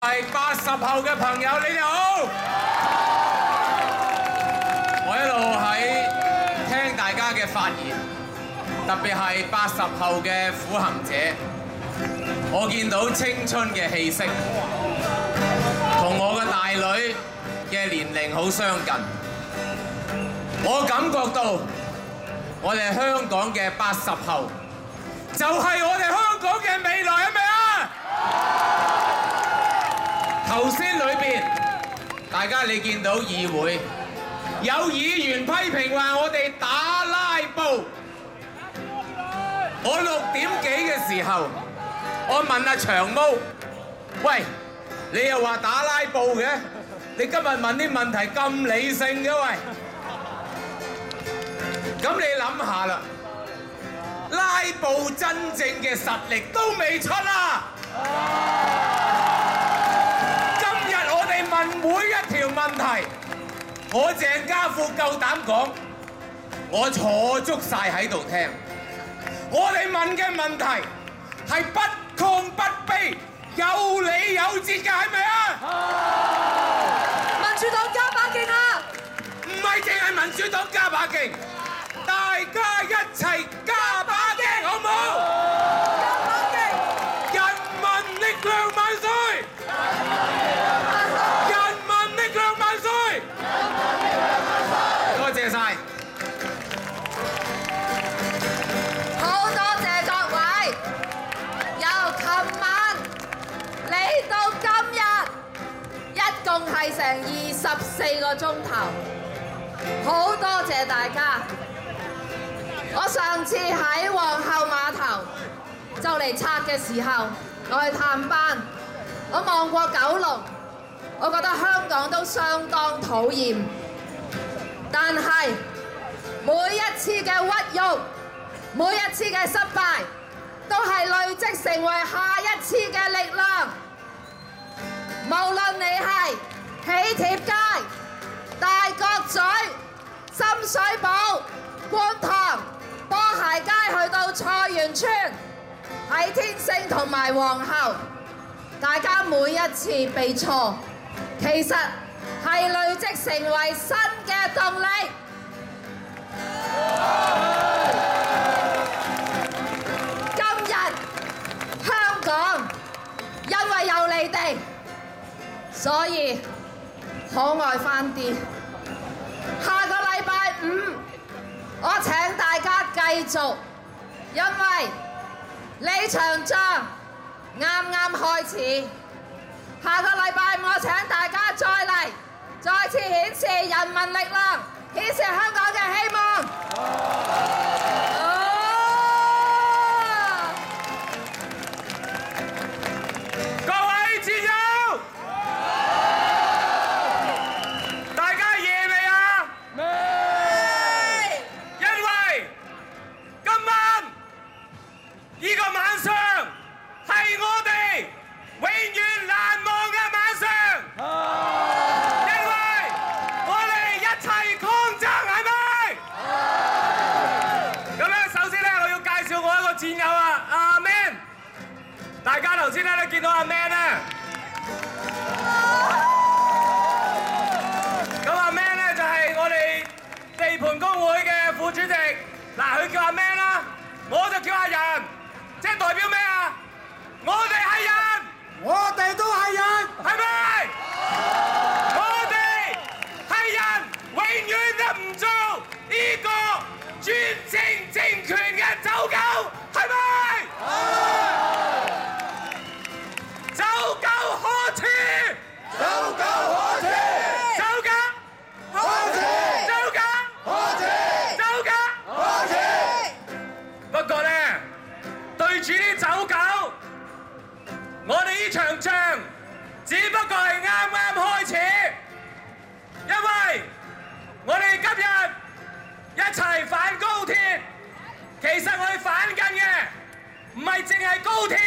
係80後嘅朋友，你哋好！我一路喺聽大家嘅發言，特別係80後嘅苦行者，我見到青春嘅氣息，同我嘅大女嘅年齡好相近。我感覺到我哋香港嘅80後，就係我哋香港嘅未來，係咪啊？頭先裏邊，大家你見到議會有議員批評話我哋打拉布。我6點幾嘅時候，我問阿長毛：喂，你又話打拉布嘅？你今日問啲問題咁理性嘅喂？咁你諗下啦，拉布真正嘅實力都未出啊！問每一條問題，我鄭家富夠膽講，我坐足晒喺度聽。我哋問嘅問題係不亢不卑，有理有節嘅，係咪啊？民主黨加把勁啊！唔係淨係民主黨加把勁，大家一齊加把勁，好唔好？加把勁！人民力量萬歲！多謝晒，好多謝各位，由琴晚嚟到今日，一共係成24個鐘頭，好多謝大家。我上次喺皇后碼頭就嚟拆嘅時候，我去探班，我望過九龍，我覺得香港都相當討厭。但係每一次嘅屈辱，每一次嘅失敗，都係累積成為下一次嘅力量。無論你係喜帖街、大角咀、深水埗、觀塘、波鞋街，去到菜園村，喺天星同埋皇后，大家每一次被挫，其實係累積成為新嘅動力。今日香港因為有你哋，所以可愛返啲。下個禮拜5，我請大家繼續，因為呢場仗啱啱開始。下個禮拜5，我請大家再嚟，再次顯示人民力量，顯示香港嘅希望。各位戰友，大家夜未啊？未。因為今晚呢個晚上係我哋永遠難忘嘅晚上，因為我哋一齊抗爭，係咪？咁咧，首先咧，我要介紹我一個戰友啊，阿 Man。大家頭先咧都見到阿 Man 咧，咁阿 Man 咧就係我哋地盤工會嘅副主席。嗱，佢叫阿 Man 啦，我就叫阿人，即係代表咩啊？我哋係人。我哋都係人，係咪？我哋係人，永遠都唔做呢個專政政權嘅走狗，係咪？走狗可恥，走狗可恥，走狗可恥，走狗可恥，走狗可恥。不過咧，對住啲走狗，我哋呢場仗只不過係啱啱開始，因為我哋今日一齊反高鐵，其實我哋反緊嘅唔係淨係高鐵，